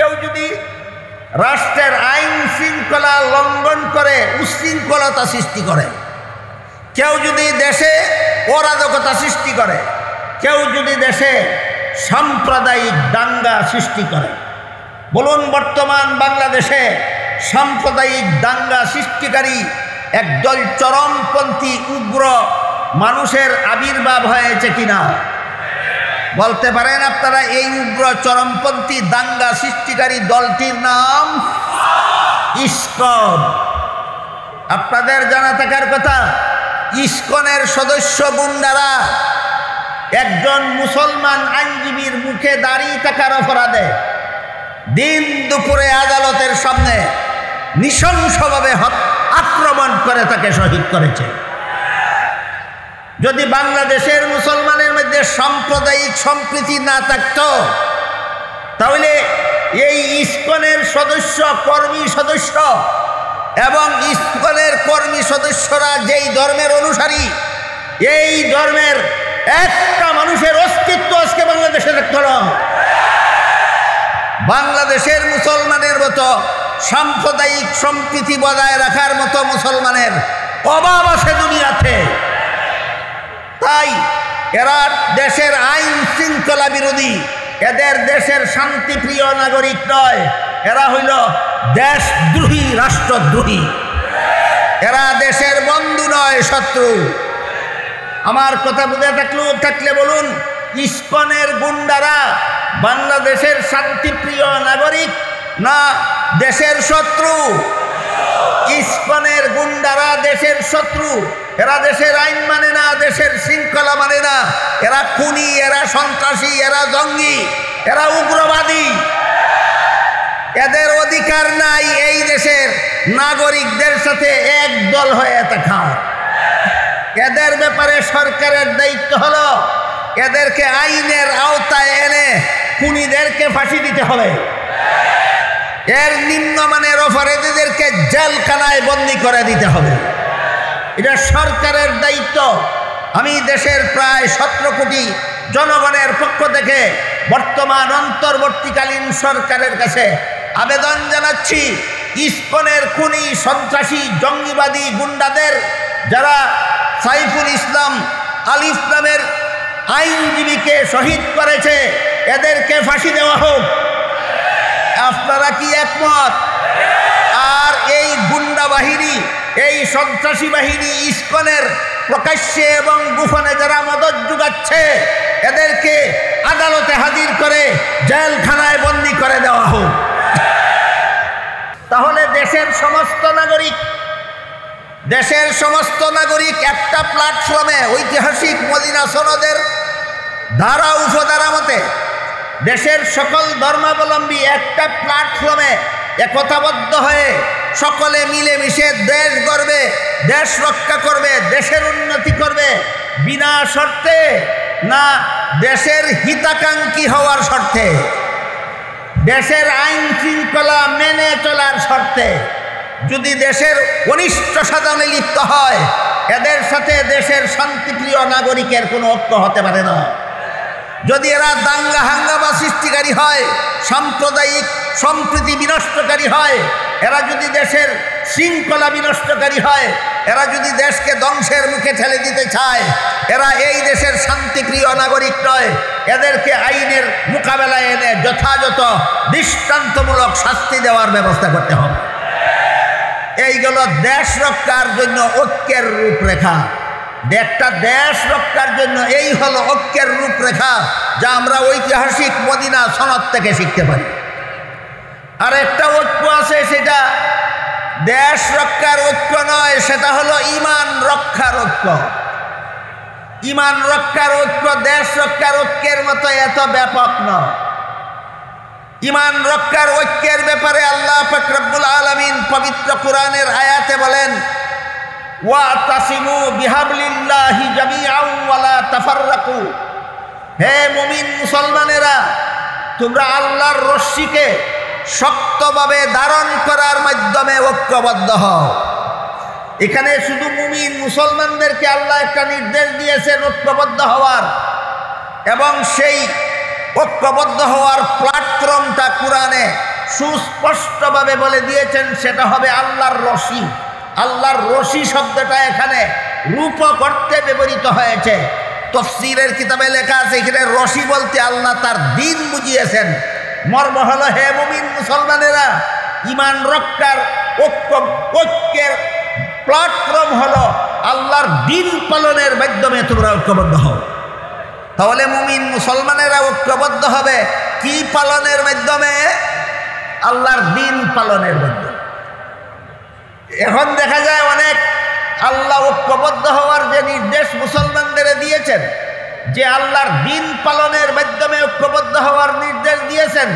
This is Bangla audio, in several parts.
কেউ যদি রাষ্ট্রের আইন শৃঙ্খলা লঙ্ঘন করে উশৃঙ্খলতা সৃষ্টি করে, কেউ যদি দেশে অরাজকতা সৃষ্টি করে, কেউ যদি দেশে সাম্প্রদায়িক দাঙ্গা সৃষ্টি করে, বলুন বর্তমান বাংলাদেশে সাম্প্রদায়িক দাঙ্গা সৃষ্টিকারী একদল চরমপন্থী উগ্র মানুষের আবির্ভাব হয়েছে কিনা বলতে পারেন আপনারা? এই উগ্র চরমপন্থী দাঙ্গা সৃষ্টিকারী দলটির নাম ইসকন। আপনাদের জানা থাকার কথা, ইসকনের সদস্য গুন্ডারা একজন মুসলমান আইনজীবীর মুখে দাঁড়িয়ে থাকার অপরাধে দিন দুপুরে আদালতের সামনে নৃশংসভাবে আক্রমণ করে তাকে শহীদ করেছে। যদি বাংলাদেশের মুসলমানের মধ্যে সাম্প্রদায়িক সম্প্রীতি না থাকত, তাহলে এই ইসকনের সদস্য কর্মী সদস্য এবং ইসকনের কর্মী সদস্যরা যেই ধর্মের অনুসারী, এই ধর্মের একটা মানুষের অস্তিত্ব আজকে বাংলাদেশে থাকত না। বাংলাদেশের মুসলমানের মতো সাম্প্রদায়িক সম্প্রীতি বজায় রাখার মতো মুসলমানের অভাব আছে দুনিয়াতে। তাই এরা দেশের আইন শৃঙ্খলা বিরোধী, এদের দেশের শান্তিপ্রিয় নাগরিক নয়, এরা হইল দেশদ্রোহী, রাষ্ট্রদ্রোহী। এরা দেশের বন্ধু নয়, শত্রু। আমার কথা বুঝে থাকলে বলুন, ইসকনের গুন্ডারা বাংলাদেশের শান্তিপ্রিয় নাগরিক না দেশের শত্রু? ইসকনের গুন্ডারা দেশের শত্রু। এরা দেশের আইন মানে না, দেশের শৃঙ্খলা মানে না। এরা খুনি, এরা সন্ত্রাসী, এরা জঙ্গি, এরা উগ্রবাদী। এদের অধিকার নাই এই দেশের নাগরিকদের সাথে একদল হয়ে থাকা। এদের ব্যাপারে সরকারের দায়িত্ব হলো এদেরকে আইনের আওতায় এনে খুনিদেরকে ফাঁসি দিতে হবে। এর নিম্নমানের অপরাধীদেরকে জেলখানায় বন্দী করে দিতে হবে। এটা সরকারের দায়িত্ব। আমি দেশের প্রায় 17 কোটি জনগণের পক্ষ থেকে বর্তমান অন্তর্বর্তীকালীন সরকারের কাছে আবেদন জানাচ্ছি, ইসকনের খুনি, সন্ত্রাসী, জঙ্গিবাদী গুন্ডাদের, যারা সাইফুল ইসলাম আলিফ নামের আইনজীবীকে শহীদ করেছে, এদেরকে ফাঁসি দেওয়া হোক। আপনারা কি একমত? আর এই গুন্ডা বাহিনী, এই সন্ত্রাসী বাহিনী ইসকনের প্রকাশ্যে এবং গোপনে যারা মদত যোগাচ্ছে, এদেরকে আদালতে হাজির করে জেলখানায় বন্দী করে দেওয়া হোক। তাহলে দেশের সমস্ত নাগরিক একটা প্ল্যাটফর্মে, ঐতিহাসিক মদিনা সনদের ধারা উপধারা মতে দেশের সকল ধর্মাবলম্বী একটা প্ল্যাটফর্মে একতাবদ্ধ হয়ে সকলে মিলেমিশে দেশ গড়বে, দেশ রক্ষা করবে, দেশের উন্নতি করবে, বিনা শর্তে না দেশের হিতাকাঙ্ক্ষী হওয়ার শর্তে, দেশের আইন শৃঙ্খলা মেনে চলার শর্তে। যদি দেশের অনিষ্ট সাধনে লিপ্ত হয়, এদের সাথে দেশের শান্তিপ্রিয় নাগরিকের কোনো ঐক্য হতে পারে না। যদি এরা দাঙ্গা হাঙ্গামা সৃষ্টিকারী হয়, সাম্প্রদায়িক সম্প্রীতি বিনষ্টকারী হয়, এরা যদি দেশের শৃঙ্খলা বিনষ্টকারী হয়, এরা যদি দেশকে ধ্বংসের মুখে ঠেলে দিতে চায়, এরা এই দেশের শান্তিপ্রিয় নাগরিক নয়। এদেরকে আইনের মোকাবেলায় এনে যথাযথ দৃষ্টান্তমূলক শাস্তি দেওয়ার ব্যবস্থা করতে হবে। এইগুলো দেশ রক্ষার জন্য ঐক্যের রূপরেখা। একটা দেশ রক্ষার জন্য এই হলো ঐক্যের রূপরেখা, যা আমরা ঐতিহাসিক মদিনা সনদ থেকে শিখতে পারি। আর একটা ঐক্য আছে, সেটা দেশ রক্ষার ঐক্য নয়, সেটা হলো ঈমান রক্ষার ঐক্য। ঈমান রক্ষার ঐক্য দেশ রক্ষার ঐক্যের মতো এত ব্যাপক নয়। ঈমান রক্ষার ঐক্যের ব্যাপারে আল্লাহ পাক রব্বুল আলামিন পবিত্র কোরআনের আয়াতে বলেন, ওয়াতাসিমু বিহাবলিল্লাহি জামিআন ওয়া লা তাফাররাকু। হে মুমিন মুসলমানেরা, তোমরা আল্লাহর রশ্মিকে শক্তভাবে ধারণ করার মাধ্যমে ঐক্যবদ্ধ হও। এখানে শুধু মুমিন মুসলমানদেরকে আল্লাহ একটা নির্দেশ দিয়েছেন ঐক্যবদ্ধ হওয়ার, এবং সেই ঐক্যবদ্ধ হওয়ার প্ল্যাটফর্মটা কোরআনে সুস্পষ্টভাবে বলে দিয়েছেন সেটা হবে আল্লাহর রশি। আল্লাহর রশি শব্দটা এখানে রূপক অর্থে ব্যবহৃত হয়েছে। তাফসীরের কিতাবে লেখা আছে এখানে রশি বলতে আল্লাহ তার দ্বীন বুঝিয়েছেন। মর্ম হলো, হে মুমিন মুসলমানেরা, ঈমান রক্ষার ঐক্যের প্ল্যাটফর্ম হলো আল্লাহর দ্বীন পালনের মাধ্যমে তোমরা ঐক্যবদ্ধ হও। তাহলে মুমিন মুসলমানেরা ঐক্যবদ্ধ হবে কি পালনের মাধ্যমে? আল্লাহর দ্বীন পালনের মাধ্যমে। এখন দেখা যায় অনেক আল্লাহ ঐক্যবদ্ধ হওয়ার যে নির্দেশ মুসলমানদের দিয়েছেন, যে আল্লাহর দ্বীন পালনের মাধ্যমে ঐক্যবদ্ধ হওয়ার নির্দেশ দিয়েছেন,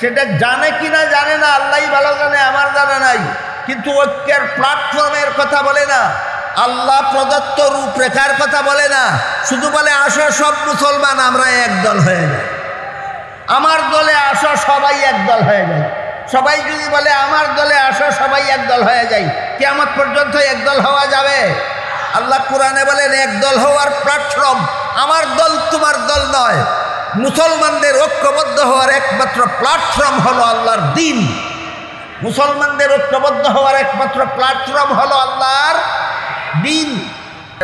সেটা জানে কিনা জানে না, আল্লাহই ভালো জানে, আমার জানা নাই। কিন্তু ঐক্যের প্ল্যাটফর্মের কথা বলে না, আল্লাহ প্রদত্ত রূপরেখার কথা বলে না, শুধু বলে আসো সব মুসলমান আমরা একদল হয়ে যাই। আমার দলে আসো সবাই একদল হয়ে যায়। সবাই যদি বলে আমার দলে আসো সবাই একদল হয়ে যায়, কিয়ামত পর্যন্ত একদল হওয়া যাবে? আল্লাহ কোরআনে বলেন একদল হওয়ার প্ল্যাটফর্ম আমার দল তোমার দল নয়। মুসলমানদের ঐক্যবদ্ধ হওয়ার একমাত্র প্ল্যাটফর্ম হলো আল্লাহর দ্বীন। মুসলমানদের ঐক্যবদ্ধ হওয়ার একমাত্র প্ল্যাটফর্ম হলো আল্লাহর দ্বীন।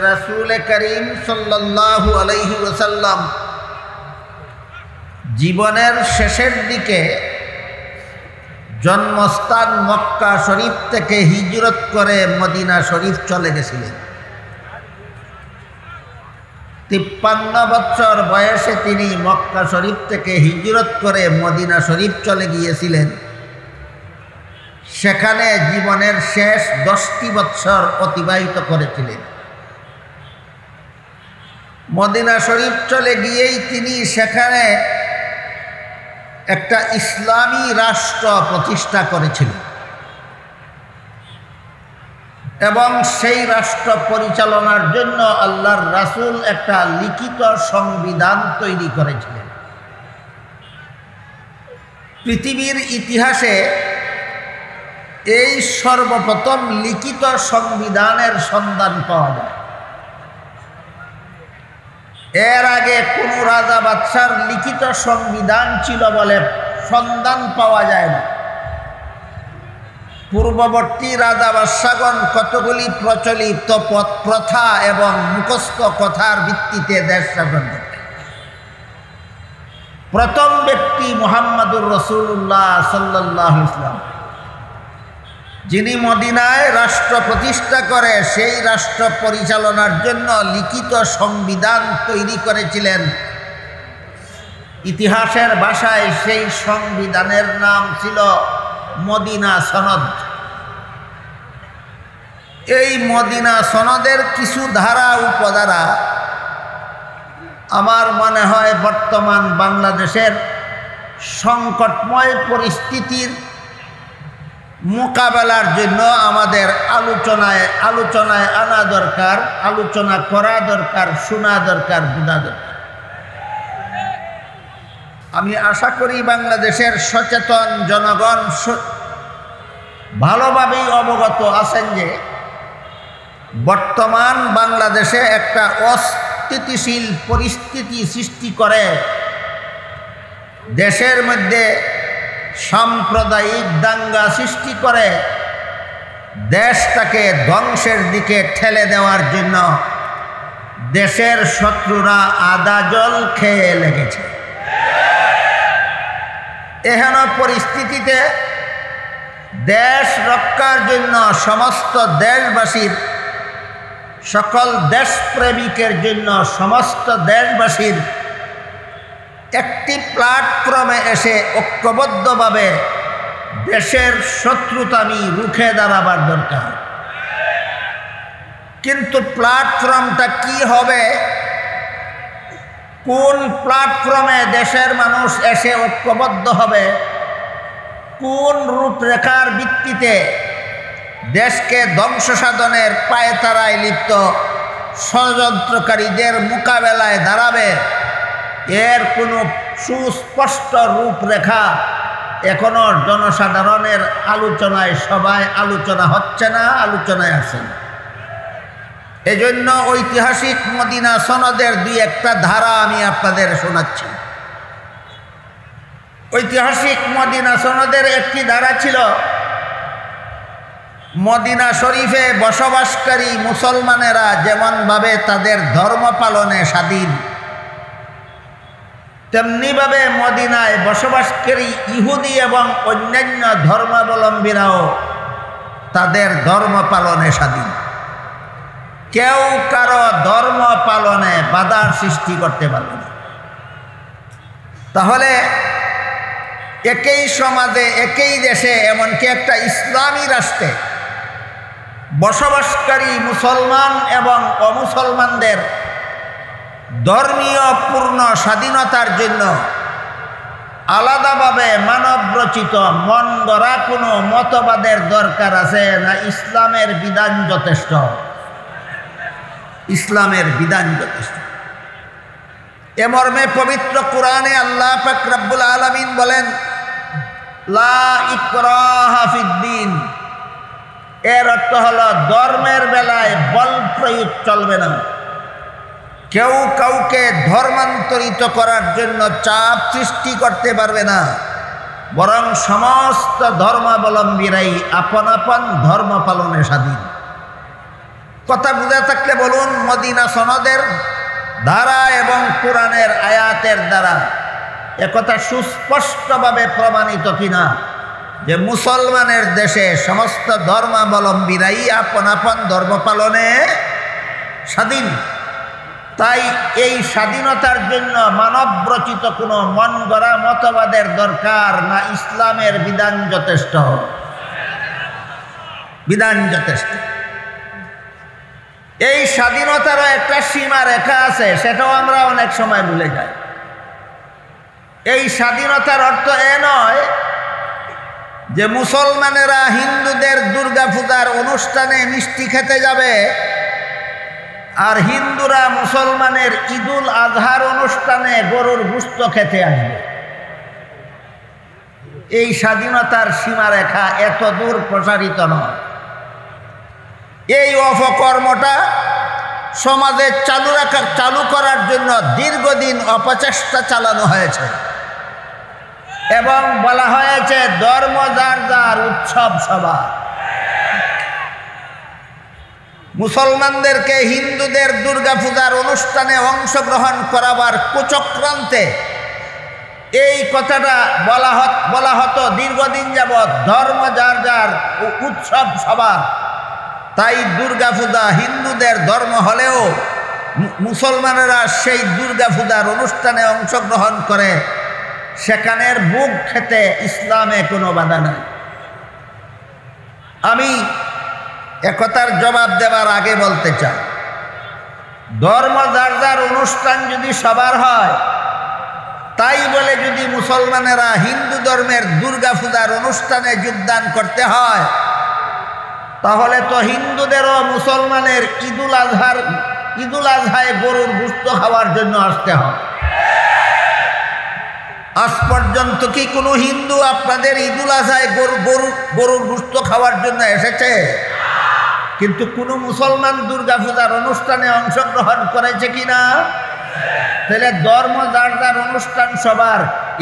রাসূল করিম সাল্লাল্লাহু আলাইহি ওয়াসাল্লাম জীবনের শেষের দিকে জন্মস্থান মক্কা শরীফ থেকে হিজরত করে মদিনা শরীফ চলে গেছিলেন। 53 বছর বয়সে তিনি মক্কা শরীফ থেকে হিজরত করে মদিনা শরীফ চলে গিয়েছিলেন। সেখানে জীবনের শেষ 10টি বছর অতিবাহিত করেছিলেন। মদিনা শরীফ চলে গিয়েই তিনি সেখানে একটা ইসলামী রাষ্ট্র প্রতিষ্ঠা করেছিলেন এবং সেই রাষ্ট্র পরিচালনার জন্য আল্লাহর রাসূল একটা লিখিত সংবিধান তৈরি করেছিলেন। পৃথিবীর ইতিহাসে এই সর্বপ্রথম লিখিত সংবিধানের সন্ধান পাওয়া যায়। এর আগে কোন রাজা বাদশার লিখিত সংবিধান ছিল বলে সন্ধান পাওয়া যায় না। পূর্ববর্তী রাজা বাদশাগণ কতগুলি প্রচলিত প্রথা এবং মুখস্থ কথার ভিত্তিতে দেশ শাসন করতেন। প্রথম ব্যক্তি মুহাম্মদুর রাসূলুল্লাহ সাল্লাল্লাহু আলাইহি ওয়াসাল্লাম, যিনি মদিনায় রাষ্ট্র প্রতিষ্ঠা করে সেই রাষ্ট্র পরিচালনার জন্য লিখিত সংবিধান তৈরি করেছিলেন। ইতিহাসের ভাষায় সেই সংবিধানের নাম ছিল মদিনা সনদ। এই মদিনা সনদের কিছু ধারা উপধারা আমার মনে হয় বর্তমান বাংলাদেশের সংকটময় পরিস্থিতির মোকাবেলার জন্য আমাদের আলোচনায় আনা দরকার, আলোচনা করা দরকার, শোনা দরকার, বোঝা দরকার। আমি আশা করি বাংলাদেশের সচেতন জনগণ ভালোভাবেই অবগত আছেন যে বর্তমান বাংলাদেশে একটা অস্থিতিশীল পরিস্থিতি সৃষ্টি করে দেশের মধ্যে সাম্প্রদায়িক দাঙ্গা সৃষ্টি করে দেশটাকে ধ্বংসের দিকে ঠেলে দেওয়ার জন্য দেশের শত্রুরা আদা জল খেয়ে লেগেছে। এহেন পরিস্থিতিতে দেশ রক্ষার জন্য সমস্ত দেশবাসীর, সকল দেশপ্রেমিকের জন্য সমস্ত দেশবাসীর একটি প্ল্যাটফর্মে এসে ঐক্যবদ্ধভাবে দেশের শত্রুতামি রুখে দাঁড়াবার দরকার। কিন্তু প্ল্যাটফর্মটা কি হবে? কোন প্ল্যাটফর্মে দেশের মানুষ এসে ঐক্যবদ্ধ হবে? কোন রূপরেখার ভিত্তিতে দেশকে ধ্বংস সাধনের পায়তারায় লিপ্ত ষড়যন্ত্রকারীদের মোকাবেলায় দাঁড়াবে? এর কোনো সুস্পষ্ট রূপরেখা এখনো জনসাধারণের আলোচনায়, সবাই আলোচনা হচ্ছে না, আলোচনায় আছে না। এজন্য ঐতিহাসিক মদিনা সনদের দুই একটা ধারা আমি আপনাদের শোনাচ্ছি। ঐতিহাসিক মদিনা সনদের একটি ধারা ছিল, মদিনা শরীফে বসবাসকারী মুসলমানেরা যেমনভাবে তাদের ধর্ম পালনে স্বাধীন, তেমনিভাবে মদিনায় বসবাসকারী ইহুদি এবং অন্যান্য ধর্মাবলম্বীরাও তাদের ধর্ম পালনে স্বাধীন। কেউ কারো ধর্ম পালনে বাধার সৃষ্টি করতে পারবে না। তাহলে একই সমাজে, একই দেশে, এমনকি একটা ইসলামী রাষ্ট্রে বসবাসকারী মুসলমান এবং অমুসলমানদের ধর্মীয় পূর্ণ স্বাধীনতার জন্য আলাদাভাবে মানবরচিত মন গড়া কোনো মতবাদের দরকার আছে না? ইসলামের বিধান যথেষ্ট। ইসলামের বিধান যথেষ্ট। এ মর্মে পবিত্র কোরআনে আল্লাহ পাক রব্বুল আলামিন বলেন, লা ইকরাহা ফিদ্দীন। এর অর্থ হলো ধর্মের বেলায় বল প্রয়োগ চলবে না। কেউ কাউকে ধর্মান্তরিত করার জন্য চাপ সৃষ্টি করতে পারবে না, বরং সমস্ত ধর্মাবলম্বীরাই আপন আপন ধর্ম পালনে স্বাধীন। কথা বুঝে থাকলে বলুন, মদিনা সনদের ধারা এবং কোরআনের আয়াতের দ্বারা একথা সুস্পষ্টভাবে প্রমাণিত কিনা যে মুসলমানের দেশে সমস্ত ধর্মাবলম্বীরাই আপন আপন ধর্ম পালনে স্বাধীন। তাই এই স্বাধীনতার জন্য মানবরচিত কোনো মন গড়া মতবাদের দরকার না? ইসলামের বিধান যথেষ্ট। বিধান যথেষ্ট। এই স্বাধীনতারও একটা সীমা রেখা আছে, সেটাও আমরা অনেক সময় ভুলে যাই। এই স্বাধীনতার অর্থ এ নয় যে মুসলমানেরা হিন্দুদের দুর্গা পূজার অনুষ্ঠানে মিষ্টি খেতে যাবে আর হিন্দুরা মুসলমানের ঈদুল আজহার অনুষ্ঠানে গরুর গোশত খেতে আসবে। এই স্বাধীনতার সীমারেখা এত দূর প্রসারিত নয়। এই অপকর্মটা সমাজে চালু করার জন্য দীর্ঘদিন অপচেষ্টা চালানো হয়েছে এবং বলা হয়েছে ধর্ম যার যার, উৎসব সবার। মুসলমানদেরকে হিন্দুদের দুর্গা পূজার অনুষ্ঠানে অংশগ্রহণ করাবার কুচক্রান্তে এই কথাটা বলা হতো দীর্ঘদিন যাবৎ, ধর্ম যার যার, উৎসব সবার। তাই দুর্গা পূজা হিন্দুদের ধর্ম হলেও মুসলমানেরা সেই দুর্গা পূজার অনুষ্ঠানে অংশগ্রহণ করে, সেখানের বুক খেতে ইসলামে কোনো বাধা নাই। আমি একথার জবাব দেওয়ার আগে বলতে চাই, ধর্ম যার যার অনুষ্ঠান যদি সবার হয়, তাই বলে যদি মুসলমানেরা হিন্দু ধর্মের দুর্গা পূজার অনুষ্ঠানে যোগদান করতে হয়, তাহলে তো হিন্দুদেরও মুসলমানের ঈদুল আজহায় গরুর গোশত খাওয়ার জন্য আসতে হয়। আজ পর্যন্ত কি কোনো হিন্দু আপনাদের ঈদুল আজহায় গরুর গোশত খাওয়ার জন্য এসেছে? কিন্তু কোনো মুসলমান দুর্গা পূজার অনুষ্ঠানে অংশগ্রহণ করেছে কিনা? তাহলে ধর্ম যার যার, অনুষ্ঠান সবার,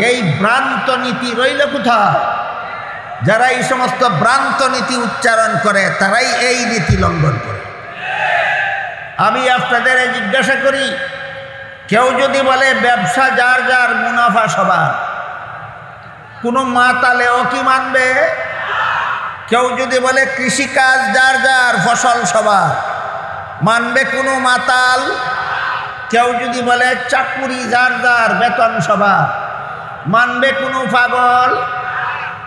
এই ভ্রান্ত নীতি রইল কোথায়? যারা এই সমস্ত ভ্রান্ত নীতি উচ্চারণ করে তারাই এই নীতি লঙ্ঘন করে। আমি আপনাদের জিজ্ঞাসা করি, কেউ যদি বলে ব্যবসা যার যার, মুনাফা সবার, কোনো মাতালেও কি মানবে? কেউ যদি বলে কৃষিকাজ যার যার, ফসল সবার, মানবে কোনো মাতাল? কেউ যদি বলে চাকুরি যার যার, বেতন সবার, মানবে কোনো পাগল?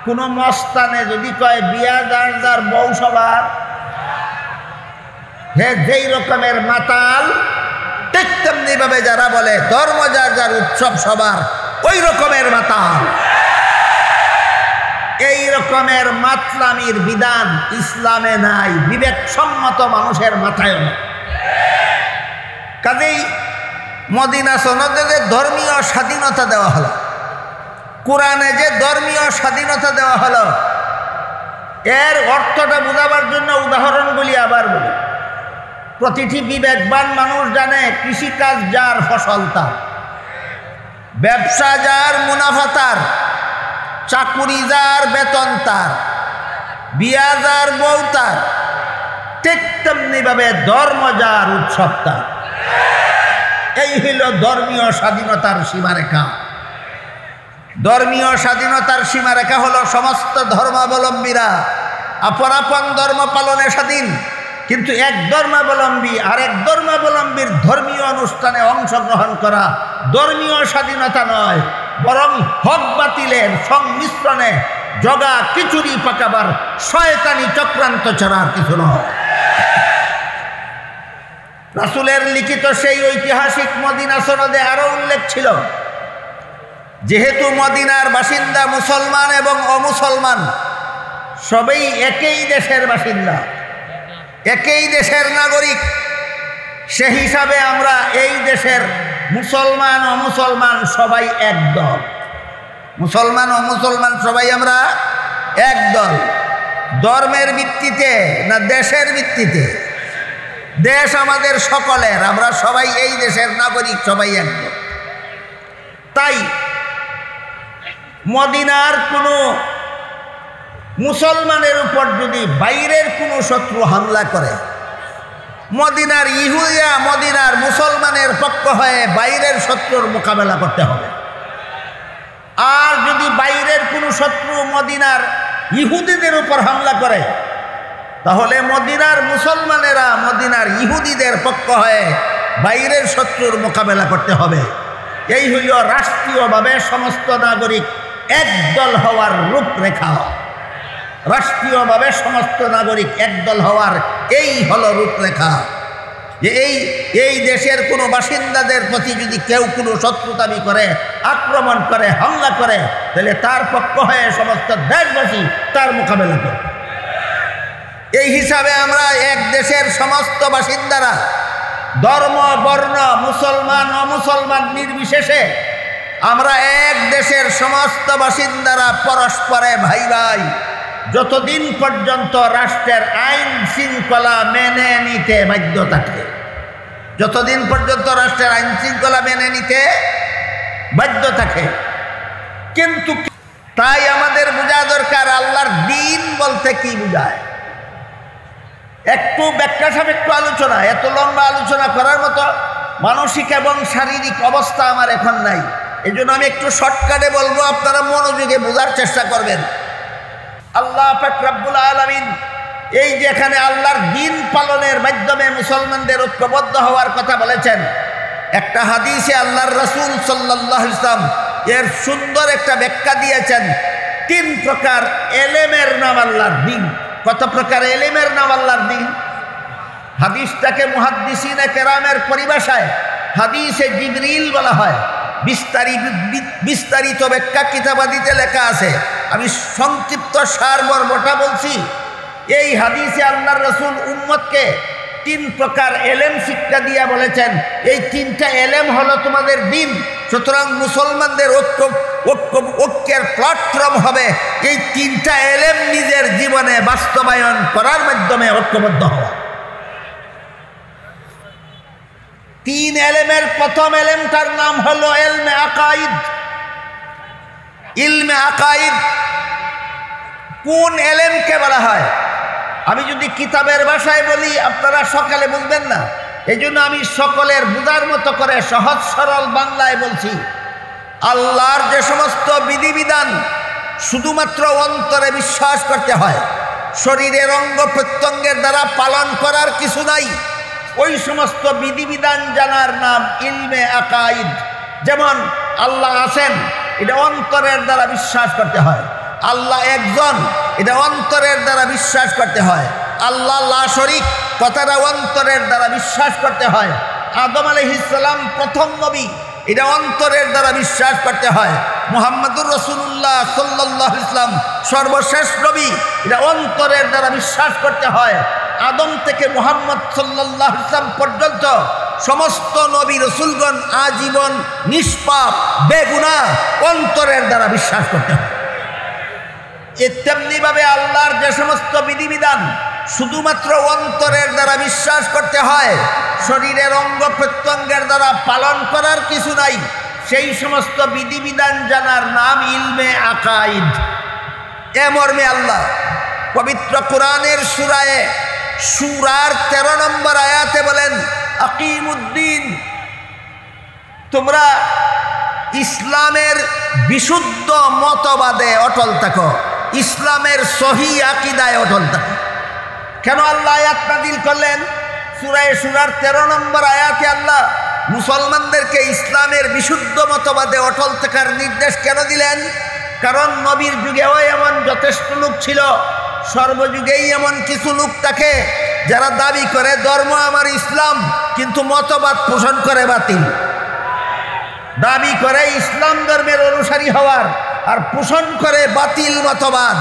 কোনো মস্তানে যদি কয় বিয়া যার যার, বউ সবার, যেই রকমের মাতাল, ঠিক তেমনি ভাবে যারা বলে ধর্ম যার যার, উৎসব সবার, ওই রকমের মাতাল। এই রকমের মাতলামির বিধান ইসলামে নাই, বিবেকসম্মত মানুষের মাথায় নেই। কাজেই মদিনা সনদে যে ধর্মীয় স্বাধীনতা দেওয়া হলো, কোরআনে যে ধর্মীয় স্বাধীনতা দেওয়া হলো, এর অর্থটা বোঝাবার জন্য উদাহরণগুলি আবার বলি। প্রতিটি বিবেকবান মানুষ জানে কৃষিকাজ যার, ফসল তার, ব্যবসা যার, মুনাফা তার, চাকুরি যার বেতন তার, বিয়া যার বউ তার, ঠিক তেমনিভাবে ধর্ম যার উৎসব তার। এই হইল ধর্মীয় স্বাধীনতার সীমারেখা। ধর্মীয় স্বাধীনতার সীমারেখা হলো সমস্ত ধর্মাবলম্বীরা আপন আপন ধর্ম পালনে স্বাধীন, কিন্তু এক ধর্মাবলম্বী আরেক ধর্মাবলম্বীর ধর্মীয় অনুষ্ঠানে অংশগ্রহণ করা ধর্মীয় স্বাধীনতা নয়, বরং হক বাতিলের সংমিশ্রণে জগা খিচুড়ি পাকাবার শয়তানি চক্রান্ত ছাড়া কিছু নয়। রাসূলের লিখিত সেই ঐতিহাসিক মদিনা সনদে আরো উল্লেখ ছিল, যেহেতু মদিনার বাসিন্দা মুসলমান এবং অমুসলমান সবাই একই দেশের বাসিন্দা, একই দেশের নাগরিক, সে হিসাবে আমরা এই দেশের মুসলমান অমুসলমান সবাই এক দল। মুসলমান অমুসলমান সবাই আমরা এক দল। ধর্মের ভিত্তিতে না দেশের ভিত্তিতে? দেশ আমাদের সকলের, আমরা সবাই এই দেশের নাগরিক, সবাই এক দল। তাই মদিনার কোনো মুসলমানের উপর যদি বাইরের কোনো শত্রু হামলা করে, মদিনার ইহুদিয়া মদিনার মুসলমানের পক্ষ হয়ে বাইরের শত্রুর মোকাবেলা করতে হবে। আর যদি বাইরের কোনো শত্রু মদিনার ইহুদিদের উপর হামলা করে, তাহলে মদিনার মুসলমানেরা মদিনার ইহুদিদের পক্ষ হয়ে বাইরের শত্রুর মোকাবেলা করতে হবে। এই হইল রাষ্ট্রীয়ভাবে সমস্ত নাগরিক একদল হওয়ার রূপরেখা। রাষ্ট্রীয়ভাবে সমস্ত নাগরিক একদল হওয়ার এই হলো রূপরেখা। যে এই দেশের কোনো বাসিন্দাদের প্রতি যদি কেউ কোনো শত্রুতামি করে, আক্রমণ করে, হামলা করে, তাহলে তার পক্ষ হয়ে সমস্ত দেশবাসী তার মোকাবেলা করে। এই হিসাবে আমরা এক দেশের সমস্ত বাসিন্দারা ধর্ম বর্ণ মুসলমান অমুসলমান নির্বিশেষে আমরা এক দেশের সমস্ত বাসিন্দারা পরস্পরে ভাই ভাই, যতদিন পর্যন্ত রাষ্ট্রের আইন শৃঙ্খলা মেনে নিতে বাধ্য থাকে, যতদিন পর্যন্ত রাষ্ট্রের আইন শৃঙ্খলা মেনে নিতে বাধ্য থাকে। কিন্তু তাই আমাদের বোঝা দরকার আল্লাহর দ্বীন বলতে কি বোঝায়। একটু ব্যাখ্যা সাপেক্ষ আলোচনা, এত লম্বা আলোচনা করার মতো মানসিক এবং শারীরিক অবস্থা আমার এখন নাই। এই জন্য আমি একটু শর্টকাটে বলবো, আপনারা মনোযোগে বোঝার চেষ্টা করবেন। আল্লাহ পাক রব্বুল আলামিন এই যে এখানে আল্লাহর দ্বীন পালনের মাধ্যমে মুসলমানদের ঐক্যবদ্ধ হওয়ার কথা বলেছেন, একটা হাদিসে আল্লাহর রাসূল সাল্লাল্লাহু আলাইহি ওয়াসাল্লাম এর সুন্দর একটা ব্যাখ্যা দিয়েছেন। 3 প্রকার এলেমের নাম আল্লাহর দ্বীন। কত প্রকার এলেমের নাম আল্লাহর দ্বীন? হাদিসটাকে মুহাদ্দিসিনে কেরামের পরিভাষায় হাদিসে জিবরিল বলা হয়। বিস্তারিত ব্যাখ্যা কিতাবাদিতে লেখা আছে, আমি সংক্ষিপ্ত সারমর্মটা বলছি। এই হাদিসে আল্লাহর রাসূল উম্মতকে 3 প্রকার এলেম শিক্ষা দিয়া বলেছেন, এই 3টা এলেম হলো তোমাদের দ্বীন। সুতরাং মুসলমানদের ঐক্যের প্ল্যাটফর্ম হবে এই 3টা এলেম নিজের জীবনে বাস্তবায়ন করার মাধ্যমে ঐক্যবদ্ধ হওয়া। 3 এলেমের প্রথম এলেমটার নাম হলো ইলমে আকাইদ। ইলমে আকাইদ কোন এলেমকে বলা হয়? আমি যদি কিতাবের ভাষায় বলি আপনারা সকালে বুঝবেন না, এই জন্য আমি সকলের বুঝার মতো করে সহজ সরল বাংলায় বলছি। আল্লাহর যে সমস্ত বিধিবিধান শুধুমাত্র অন্তরে বিশ্বাস করতে হয়, শরীরের অঙ্গ প্রত্যঙ্গের দ্বারা পালন করার কিছু নাই, ওই সমস্ত বিধিবিধান জানার নাম ইলমে আকাইদ। যেমন আল্লাহ আছেন, এটা অন্তরের দ্বারা বিশ্বাস করতে হয়। আল্লাহ একজন, এটা অন্তরের দ্বারা বিশ্বাস করতে হয়। আল্লাহ লা শরীক, কথাটা অন্তরের দ্বারা বিশ্বাস করতে হয়। আদম আলাইহিস সালাম প্রথম নবী, এটা অন্তরের দ্বারা বিশ্বাস করতে হয়। মুহাম্মদুর রাসূলুল্লাহ সাল্লাল্লাহু আলাইহি ওয়াসাল্লাম সর্বশেষ নবী, এটা অন্তরের দ্বারা বিশ্বাস করতে হয়। আদম থেকে মুহাম্মদ সাল্লাল্লাহু আলাইহি ওয়াসাল্লাম পর্যন্ত সমস্ত নবী রাসূলগণ আজীবন নিষ্পাপ বেগুনাহ, অন্তরের দ্বারা বিশ্বাস করতে হয়। তেমনিভাবে আল্লাহর যে সমস্ত বিধিবিধান শুধুমাত্র অন্তরের দ্বারা বিশ্বাস করতে হয়, শরীরের অঙ্গ প্রত্যঙ্গের দ্বারা পালন করার কিছু নাই, সেই সমস্ত বিধিবিধান জানার নাম ইলমে আকাইদ। এ মর্মে আল্লাহ পবিত্র কোরআনের সূরার 13 নম্বর আয়াতে বলেন, আকিমুদ্দিন, তোমরা ইসলামের বিশুদ্ধ মতবাদে অটল থাকো, ইসলামের সহি আকীদায় অটল থাকো। কেন আল্লাহ আয়াত নাযিল করলেন? সূরার 13 নম্বর আয়াতে আল্লাহ মুসলমানদেরকে ইসলামের বিশুদ্ধ মতবাদে অটল থাকার নির্দেশ কেন দিলেন? কারণ নবীর যুগেও এমন যথেষ্ট লোক ছিল, সর্বযুগেই এমন কিছু লোক থাকে যারা দাবি করে ধর্ম আমার ইসলাম, কিন্তু মতবাদ পোষণ করে বাতিল। দাবি করে ইসলাম ধর্মের অনুসারী হওয়ার, আর পোষণ করে বাতিল মতবাদ।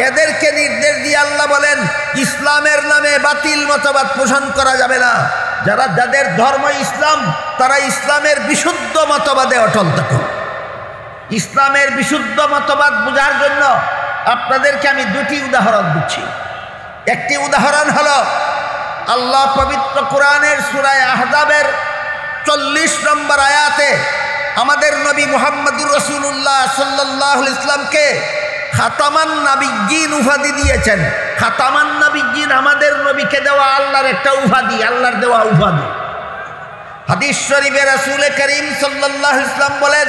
এদেরকে নির্দেশ দিয়ে আল্লাহ বলেন, ইসলামের নামে বাতিল মতবাদ পোষণ করা যাবে না। যাদের ধর্ম ইসলাম, তারা ইসলামের বিশুদ্ধ মতবাদে অটল থাকুন। ইসলামের বিশুদ্ধ মতবাদ বোঝার জন্য আপনাদেরকে আমি দুটি উদাহরণ দিচ্ছি। একটি উদাহরণ হলো আল্লাহ পবিত্র কোরআনের সূরা আহজাবের 40 নম্বর আয়াতে আমাদের নবী মুহাম্মদুর রাসূলুল্লাহ সাল্লাল্লাহু আলাইহি ওয়াসাল্লামকে খাতামান নাবিয়্যিন উপাধি দিয়েছেন। খাতামান নাবিয়্যিন আমাদের নবীকে দেওয়া আল্লাহর একটা উপাধি, আল্লাহর দেওয়া উপাধি। হাদিস শরীফে রাসূল করিম সাল্লাল্লাহু আলাইহি ওয়াসাল্লাম বলেন,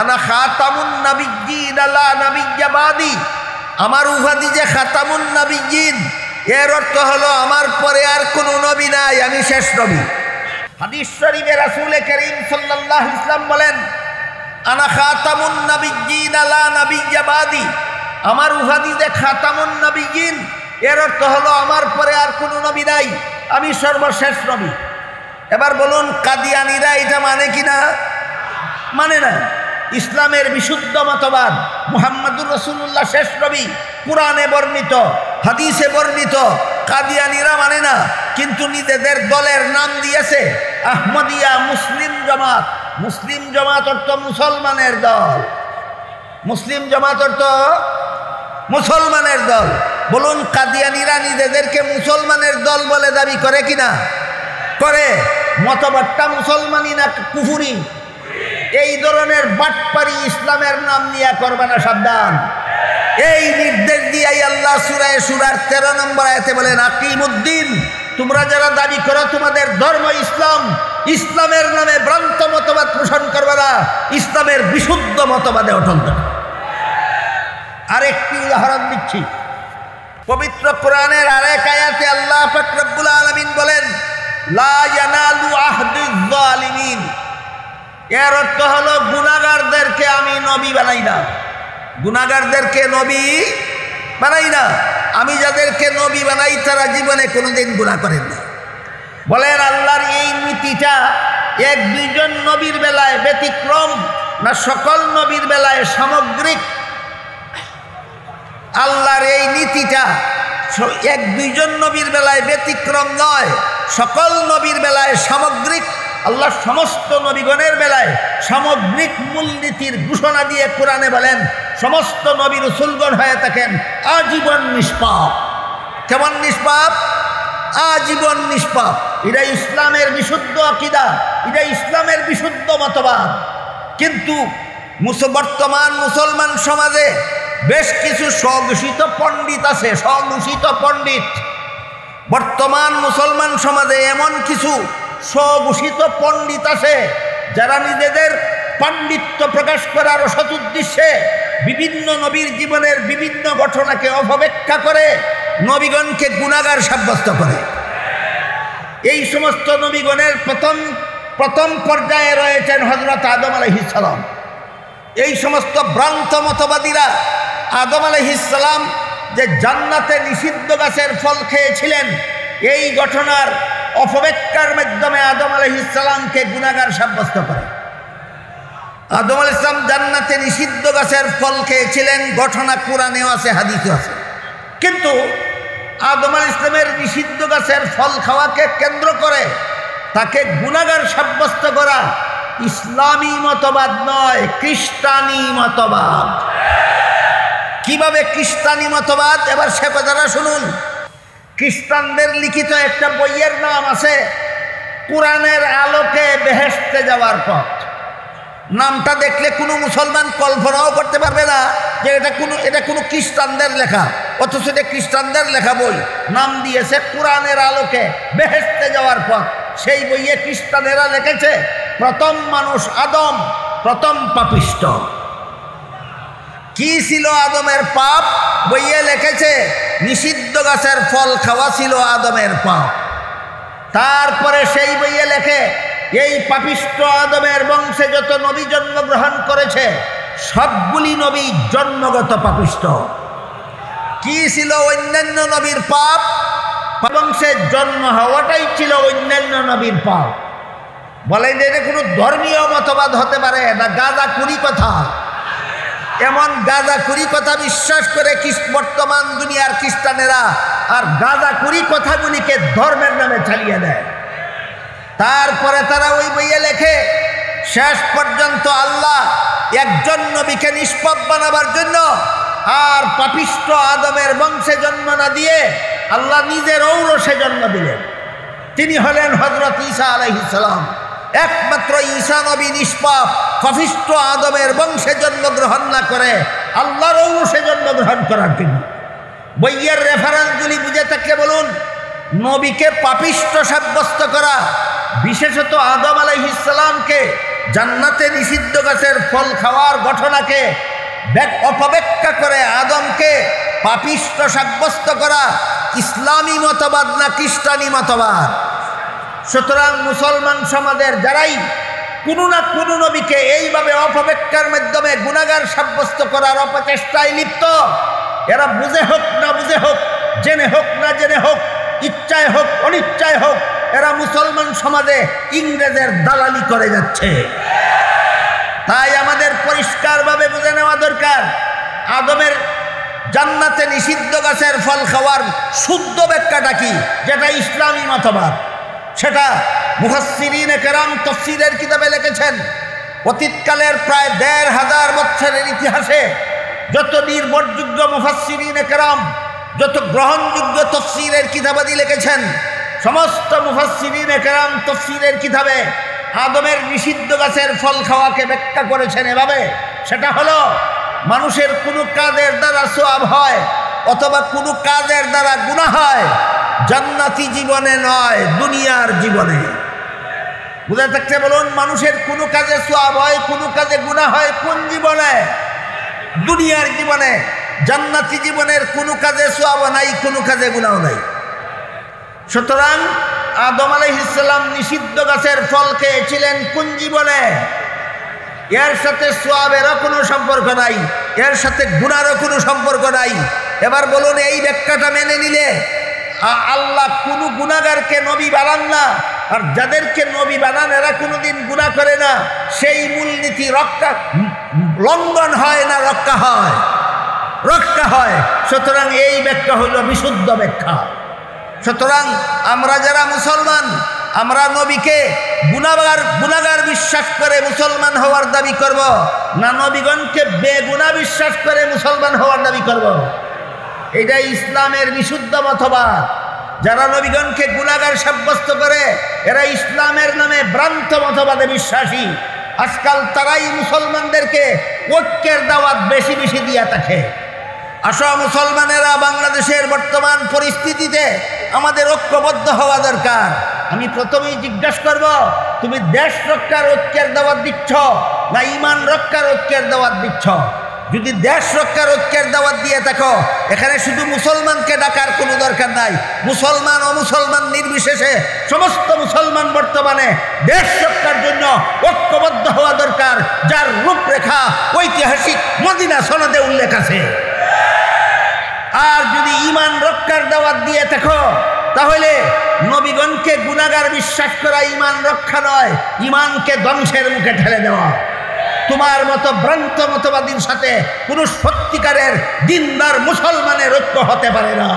আনা খাতামুন নাবিয়্যিন লা নাবিয়্যা বাদি। আমার উপাধি যে খাতামুন নাবিয়্যিন, এর অর্থ হলো আমার পরে আর কোনো নবী নাই, আমি শেষ নবী। হাদিস শরীফে রাসূল করিম সাল্লাল্লাহু আলাইহি ওয়াসাল্লাম বলেন, আনা খাতামুন নাবিয়্যিন লা নাবিয়্যা বাদি। আমার উপাধি যে খাতামুন নাবিয়্যিন, এর অর্থ হলো আমার পরে আর কোনো নবী নাই, আমি সর্বশেষ নবী। এবার বলুন, কাদিয়ানীরা এটা মানে কিনা? মানে না। ইসলামের বিশুদ্ধ মতবাদ মুহাম্মদুর রাসূলুল্লাহ শেষ নবী, কুরআনে বর্ণিত, হাদিসে বর্ণিত। কাদিয়ানীরা মানে না, কিন্তু নিজেদের দলের নাম দিয়েছে আহমদিয়া মুসলিম জামাত। মুসলিম জামাত অর্থ মুসলমানের দল। মুসলিম জামাত অর্থ মুসলমানের দল। বলুন, কাদিয়ানীরা নিজেদেরকে মুসলমানের দল বলে দাবি করে কিনা? করে। মতবাদটা মুসলমানি না কুফুরি? এই ধরনের বাটপারি ইসলামের নাম নিয়ে করবে না, সাবধান। এই নির্দেশ দিয়াই আল্লাহ সূরার 13 নম্বর আয়াতে বলেন, আকিমুদ্দিন, তোমরা যারা দাবি করো তোমাদের ধর্ম ইসলাম, ইসলামের নামে ভ্রান্ত মতবাদ পোষণ করবে না, ইসলামের বিশুদ্ধ মতবাদে অটল থাকো। আরেকটি উদাহরণ দিচ্ছি। পবিত্র কোরআনের আরেক আয়াতে আল্লাহ পাক রব্বুল আলামিন বলেন, লা ইয়ানালু আহদিজ জালিমিন। এর অর্থ হলো গুনাহগারদেরকে আমি নবী বানাই না। গুনাহগারদেরকে নবী বানাই না। আমি যাদেরকে নবী বানাই তারা জীবনে কোনোদিন গুনাহ করেন না। বলেন, আল্লাহর এই নীতিটা 1-2 নবীর বেলায় ব্যতিক্রম, না সকল নবীর বেলায় সামগ্রিক? আল্লাহর এই নীতিটা 1-2 নবীর বেলায় ব্যতিক্রম নয়, সকল নবীর বেলায় সামগ্রিক। আল্লাহ সমস্ত নবীগণের বেলায় সামগ্রিক মূলনীতির ঘোষণা দিয়ে কোরআনে বলেন, সমস্ত নবী রাসূলগণ হয়ে থাকেন আজীবন নিষ্পাপ। কেমন নিষ্পাপ? আজীবন নিষ্পাপ। এটা ইসলামের বিশুদ্ধ আকীদা, এটা ইসলামের বিশুদ্ধ মতবাদ। কিন্তু বর্তমান মুসলমান সমাজে বেশ কিছু স্বঘোষিত পণ্ডিত আছে, স্বঘোষিত পণ্ডিত। বর্তমান মুসলমান সমাজে এমন কিছু স্বঘোষিত পণ্ডিত আছে যারা নিজেদের পাণ্ডিত্য প্রকাশ করার সৎ উদ্দেশ্যে বিভিন্ন নবীর জীবনের বিভিন্ন ঘটনাকে অপব্যাখ্যা করে নবীগণকে গুনাহগার সাব্যস্ত করে। এই সমস্ত নবীগণের প্রথম পর্যায়ে রয়েছেন হযরত আদম আলাইহিস সালাম। এই সমস্ত ভ্রান্ত মতবাদীরা আদম আলাইহিস সালাম যে জান্নাতে নিষিদ্ধ গাছের ফল খেয়েছিলেন, এই ঘটনার অপব্যাখ্যার মাধ্যমে আদম আলাইহিস সালামকে গুনাহগার সাব্যস্ত করে। আদম আলাইহিস সালাম জান্নাতে নিষিদ্ধ গাছের ফল খেয়েছিলেন, ঘটনা কোরআনেও আছে, হাদিসেও আছে। কিন্তু আদম আলাইহিস সালামের নিষিদ্ধ গাছের ফল খাওয়াকে কেন্দ্র করে তাকে গুনাহগার সাব্যস্ত করা ইসলামী মতবাদ নয়, খ্রিস্টানি মতবাদ। কিভাবে খ্রিস্টানি মতবাদ? এবার সে কথাটা শুনুন। খ্রিস্টানদের লিখিত একটা বইয়ের নাম আছে কোরআনের আলোকে বেহেশতে যাওয়ার পথ। নামটা দেখলে কোনো মুসলমান কল্পনাও করতে পারবে না যে এটা কোনো খ্রিস্টানদের লেখা, অথচ এটা খ্রিস্টানদের লেখা বই। নাম দিয়েছে কোরআনের আলোকে বেহেশতে যাওয়ার পর। সেই বইয়ে খ্রিস্টানেরা লিখেছে প্রথম মানুষ আদম, প্রথম পাপিষ্ট। কি ছিল আদমের পাপ? বইয়ে লিখেছে নিষিদ্ধ গাছের ফল খাওয়া ছিল আদমের পাপ। তারপরে সেই বইয়ে লেখে এই পাপিষ্ট আদমের বংশে যত নবী জন্মগ্রহণ করেছে সবগুলি নবী জন্মগত পাপিষ্ট। কি ছিল অন্যান্য নবীর পাপ? বংশে জন্ম হওয়াটাই ছিল অন্যান্য নবীর পাপ। বলেন এটা কোনো ধর্মীয় মতবাদ হতে পারে না, গাঁজাখুরি কথা। এমন গাঁজাখুরি কথা বিশ্বাস করে বর্তমান দুনিয়ার খ্রিস্টানেরা আর গাঁজাখুরি কথাগুলিকে ধর্মের নামে চালিয়ে দেয়। তারপরে তারা ওই বইয়ে লেখে শেষ পর্যন্ত আল্লাহ একজন নবীকে নিষ্পাপ বানাবার জন্য আর পাপিষ্ট আদমের বংশে জন্ম না দিয়ে আল্লাহ নিজের ঔরসে জন্ম দিলেন। তিনি হলেন হযরত ঈসা আলাইহিস সালাম। একমাত্র ঈসা নবী নিষ্পাপ, পাপিষ্ট আদমের বংশে জন্মগ্রহণ না করে আল্লাহর ঔরসে জন্মগ্রহণ করার জন্য। বইয়ের রেফারেন্সগুলি বুঝে থাকলে বলুন, নবীকে পাপিষ্ট সাব্যস্ত করা, বিশেষত আদম আলাইহিস সালামকে জান্নাতে নিষিদ্ধ গাছের ফল খাওয়ার ঘটনাকে অপব্যাখ্যা করে আদমকে পাপিষ্ট সাব্যস্ত করা ইসলামী মতবাদ না খ্রিস্টানি মতবাদ? সুতরাং মুসলমান সমাজের যারাই কোনো না কোনো নবীকে এইভাবে অপব্যাখ্যার মাধ্যমে গুনাহগার সাব্যস্ত করার অপচেষ্টায় লিপ্ত, এরা বুঝে হোক না বুঝে হোক, জেনে হোক না জেনে হোক, ইচ্ছায় হোক অনিচ্ছায় হোক, এরা মুসলমান সমাজে ইংরেজের দালালি করে যাচ্ছে। তাই আমাদের পরিষ্কারভাবে বুঝে নেওয়া দরকার আদমের জান্নাতে নিষিদ্ধ গাছের ফল খাওয়ার শুদ্ধ ব্যাখ্যাটা কি, যেটা ইসলামী মতবাদ। সেটা মুফাসসিরিনে কেরাম তাফসীরের কিতাবে লিখেছেন। অতীতকালের প্রায় ১৫০০ বছরের ইতিহাসে যত নির্ভরযোগ্য মুফাসসিরিনে কেরাম, যত গ্রহণযোগ্য তাফসীরের কিতাবাদি লিখেছেন, সমস্ত মুফাসসিরিনে কেরাম তাফসীরের কিতাবে আদমের নিষিদ্ধ গাছের ফল খাওয়াকে ব্যাখ্যা করেছেন এভাবে, সেটা হলো মানুষের কোনো কাজের দ্বারা সওয়াব হয় অথবা কোনো কাজের দ্বারা গুনাহ হয়, জান্নাতি জীবনে নয়, দুনিয়ার জীবনে। বুঝে থাকতে বলুন, মানুষের কোনো কাজে সওয়াব হয়, কোনো কাজে গুনাহ হয় কোন জীবনে? দুনিয়ার জীবনে। জান্নাতি জীবনের কোনো কাজে সওয়াব নাই, কোনো কাজে গুনাহ নাই। সুতরাং আদম আলাইহিস সালাম নিষিদ্ধ গাছের ফল খেয়েছিলেন কোন জীবনে? এর সাথে সওয়াবেরও কোনো সম্পর্ক নাই, এর সাথে গুনাহরও কোনো সম্পর্ক নাই। এবার বলুন, এই ব্যাখ্যাটা মেনে নিলে আল্লাহ কোনো গুনাহগারকে নবী বানান না, আর যাদেরকে নবী বানান এরা কোনোদিন গুনাহ করে না, সেই মূলনীতি লঙ্ঘন হয় না রক্ষা হয়? রক্ষা হয়। সুতরাং এই ব্যাখ্যা হইল বিশুদ্ধ ব্যাখ্যা। সুতরাং আমরা যারা মুসলমান, আমরা নবীকে গুনাহগার বিশ্বাস করে মুসলমান হওয়ার দাবি করব না নবীগণকে বেগুনাহ বিশ্বাস করে মুসলমান হওয়ার দাবি করব? এটা ইসলামের বিশুদ্ধ মতবাদ। যারা নবীগণকে গুনাহগার সাব্যস্ত করে এরা ইসলামের নামে ভ্রান্ত মতবাদে বিশ্বাসী। আজকাল তারাই মুসলমানদেরকে ঐক্যের দাওয়াত বেশি বেশি দিয়ে থাকে। আসো মুসলমানেরা, বাংলাদেশের বর্তমান পরিস্থিতিতে আমাদের ঐক্যবদ্ধ হওয়া দরকার। আমি প্রথমেই জিজ্ঞাসা করব, তুমি দেশ রক্ষার ঐক্যের দাওয়াত দিচ্ছ না ঈমান রক্ষার ঐক্যের দাওয়াত দিচ্ছ? যদি দেশ রক্ষার ঐক্যের দাওয়াত দিয়ে থাকো, এখানে শুধু মুসলমানকে ডাকার কোনো দরকার নাই। মুসলমান ও মুসলমান নির্বিশেষে সমস্ত মুসলমান বর্তমানে দেশ রক্ষার জন্য ঐক্যবদ্ধ হওয়া দরকার, যার রূপরেখা ঐতিহাসিক মদিনা সনদে উল্লেখ আছে। আর যদি ঈমান রক্ষার দাওয়াত দিয়ে থাকো, তাহলে নবীগণকে গুনাহগার বিশ্বাস করা ঈমান রক্ষা নয়, ঈমানকে ধ্বংসের মুখে ঠেলে দেওয়া। তোমার মতো ভ্রান্ত মতবাদীর সাথে কোনো সত্যিকারের দিনদার মুসলমানের ঐক্য হতে পারে না।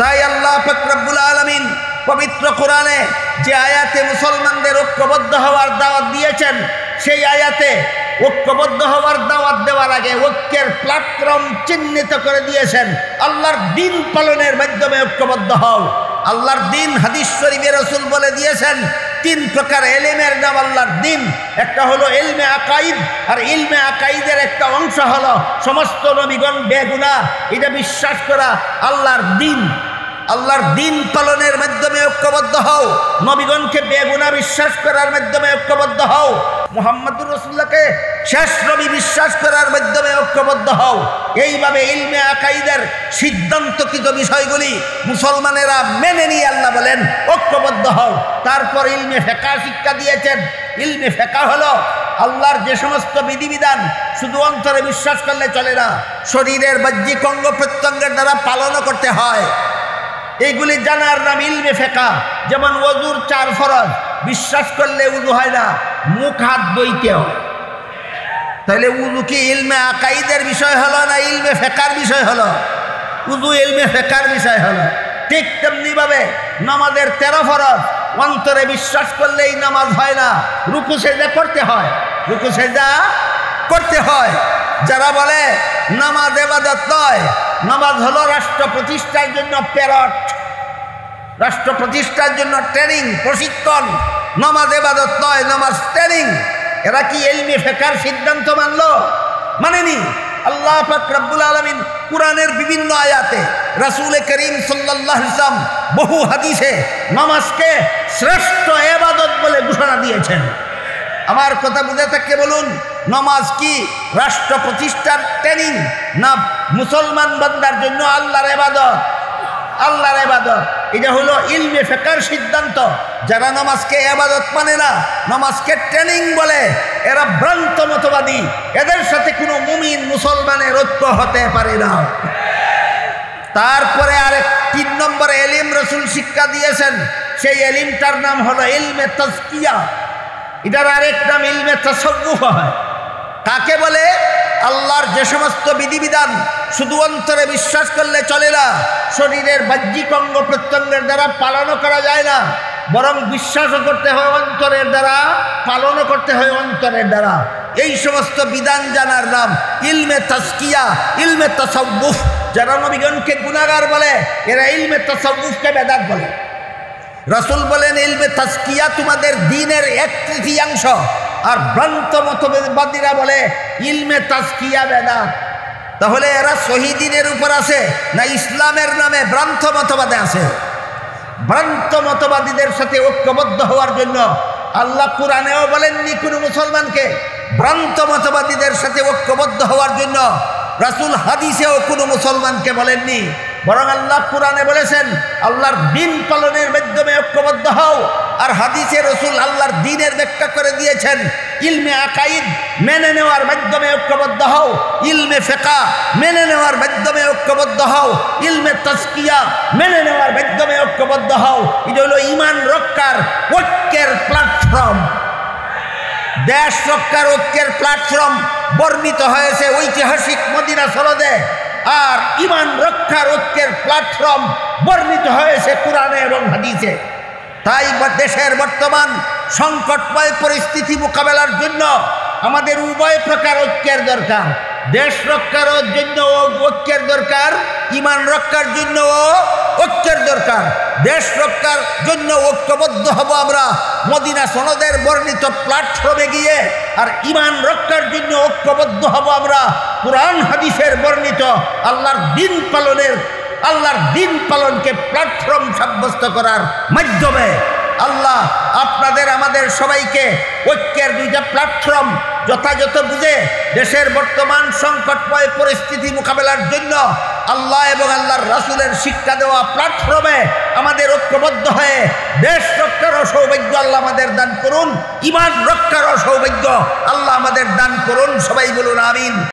তাই আল্লাহ পাক রব্বুল আলামিন পবিত্র কোরআনে যে আয়াতে মুসলমানদের ঐক্যবদ্ধ হওয়ার দাওয়াত দিয়েছেন, সেই আয়াতে ঐক্যবদ্ধ হওয়ার দাওয়াত দেওয়ার আগে ঐক্যের প্ল্যাটফর্ম চিহ্নিত করে দিয়েছেন। আল্লাহর দিন পালনের মাধ্যমে ঐক্যবদ্ধ হও। আল্লাহর দিন, হাদিস শরীফে রাসূল বলে দিয়েছেন তিন প্রকার এলেমের নাম আল্লাহর দিন। একটা হলো ইলমে আকাইদ, আর ইলমে আকাইদের একটা অংশ হলো সমস্ত নবীগণ বেগুনাহ, এটা বিশ্বাস করা আল্লাহর দিন। আল্লাহর দিন পালনের মাধ্যমে ঐক্যবদ্ধ হও, নবীগণকে বেগুনাহ বিশ্বাস করার মাধ্যমে ঐক্যবদ্ধ হও, মুহাম্মদুর রাসূলুল্লাহকে শেষ নবী বিশ্বাস করার মাধ্যমে ঐক্যবদ্ধ হও। এইভাবে ইলমে আকাইদের সিদ্ধান্তকৃত বিষয়গুলি মুসলমানেরা মেনে নিয়ে আল্লাহ বলেন ঐক্যবদ্ধ হও। তারপর ইলমে ফিকহ শিক্ষা দিয়েছেন। ইলমে ফিকহ হলো আল্লাহর যে সমস্ত বিধিবিধান শুধু অন্তরে বিশ্বাস করলে চলে না, শরীরের বাহ্যিক অঙ্গ প্রত্যঙ্গের দ্বারা পালনও করতে হয়। এইগুলি জানার নাম ইলমে ফিকহ। যেমন ওযুর 4 ফরজ, বিশ্বাস করলে উযু হয় না, মুখ হাত ধুইতে হয়। তাহলে উযু কি ইলমে আকাইদের বিষয় হলো না ইলমে ফিকহর বিষয় হলো? উযু ইলমে ফিকহর বিষয় হলো। ঠিক তেমনিভাবে নামাজের 13 ফরজ, অন্তরে বিশ্বাস করলেই নামাজ হয় না, রুকু সেজদা করতে হয়, রুকু সেজদা করতে হয়। যারা বলে নামাজ ইবাদত নয়, নামাজ হলো রাষ্ট্র প্রতিষ্ঠার জন্য প্যারট, রাষ্ট্র প্রতিষ্ঠার জন্য ট্রেনিং, প্রশিক্ষণ। নামাজ ইবাদত নয়, নামাজ ট্রেনিং। এরা কি ইলমে ফিকহর সিদ্ধান্ত মানলো? মানেনি। আল্লাহ পাক রব্বুল আলামিন কুরআনের বিভিন্ন আয়াতে, রাসূল করিম সাল্লাল্লাহু আলাইহি ওয়াসাল্লাম বহু হাদিসে নামাজকে শ্রেষ্ঠ ইবাদত বলে ঘোষণা দিয়েছেন। আমার কথা বুঝে থাকলে বলুন, নামাজ কি রাষ্ট্র প্রতিষ্ঠার ট্রেনিং, না মুসলমান বান্দার জন্য আল্লাহর ইবাদত? আল্লাহর ইবাদত। এটা হলো ইলমে ফিকহর সিদ্ধান্ত। যারা নামাজকে ইবাদত মানে না, নামাজকে ট্রেনিং বলে, এরা ভ্রান্ত মতবাদী। এদের সাথে কোনো মুমিন মুসলমানের ঐক্য হতে পারে না। তারপরে আরেক 3 নম্বর ইলম রাসূল শিক্ষা দিয়েছেন, সেই ইলমটার নাম হলো ইলমে তাজকিয়া। এটার আরেক নাম ইলমে তাসাউফ হয়। কাকে বলে? আল্লাহর যে সমস্ত বিধিবিধান শুধু অন্তরে বিশ্বাস করলে চলে না, শরীরের বাহ্যিক অঙ্গ প্রত্যঙ্গের দ্বারা পালনও করা যায় না, বরং বিশ্বাসও করতে হয় অন্তরের দ্বারা, পালনও করতে হয় অন্তরের দ্বারা। এই সমস্ত বিধান জানার নাম ইলমে তাজকিয়া, ইলমে তাসাউফ। যারা নবীগণকে গুনাহগার বলে, এরা ইলমে তাসাউফকে বেদাত বলে। রাসূল বলেন ইলমে তাজকিয়া তোমাদের দ্বীনের 1/3, আর ভ্রান্ত মতবাদীরা বলে ইলমে তাজকিয়া বেদাত। তাহলে এরা শহীদিনের উপর আছে না ইসলামের নামে ভ্রান্ত মতবাদে আছে? ভ্রান্ত মতবাদীদের সাথে ঐক্যবদ্ধ হওয়ার জন্য আল্লাহ কুরআনেও বলেননি কোনো মুসলমানকে ভ্রান্ত মতবাদীদের সাথে ঐক্যবদ্ধ হওয়ার জন্য, রাসূল হাদিসেও কোনো মুসলমানকে বলেননি। বরং আল্লাহ কুরআনে বলেছেন আল্লাহর দ্বীন পালনের মাধ্যমে ঐক্যবদ্ধ হও। আর হাদিসে রাসূল আল্লাহর দ্বীনের ব্যাখ্যা করে দিয়েছেন, ইলমে আকাইদ মেনে নেওয়ার মাধ্যমে ঐক্যবদ্ধ হও, ইলমে ফিকহ মেনে নেওয়ার মাধ্যমে ঐক্যবদ্ধ হও, ইলমে তাজকিয়া মেনে নেওয়ার মাধ্যমে ঐক্যবদ্ধ হও। এটা হলো ঈমান রক্ষার ঐক্যের প্ল্যাটফর্ম, দেশ রক্ষার ঐক্যের প্ল্যাটফর্ম বর্ণিত হয়েছে ঐতিহাসিক মদিনা সনদে। আর ঈমান রক্ষার ঐক্যের প্ল্যাটফর্ম বর্ণিত হয়েছে কোরআনে এবং হাদিসে। তাই দেশের বর্তমান সংকটময় পরিস্থিতি মোকাবেলার জন্য আমাদের উভয় প্রকার ঐক্যের দরকার। দেশ রক্ষার জন্য ঐক্যের দরকার, ঈমান রক্ষার জন্য ঐক্যের দরকার। দেশ রক্ষার জন্য ঐক্যবদ্ধ হব আমরা মদিনা সনদের বর্ণিত প্ল্যাটফর্মে গিয়ে, আর ঈমান রক্ষার জন্য ঐক্যবদ্ধ হব আমরা কুরআন হাদিসের বর্ণিত আল্লাহর দ্বীন পালনকে প্ল্যাটফর্ম সাব্যস্ত করার মাধ্যমে। আল্লাহ আপনাদের আমাদের সবাইকে ঐক্যের 2টা প্ল্যাটফর্ম যথাযথ বুঝে দেশের বর্তমান সংকটময় পরিস্থিতি মোকাবেলার জন্য আল্লাহ এবং আল্লাহর রাসূলের শিক্ষা দেওয়া প্ল্যাটফর্মে আমাদের ঐক্যবদ্ধ হয়ে দেশ রক্ষারও সৌভাগ্য আল্লাহ আমাদের দান করুন, ঈমান রক্ষারও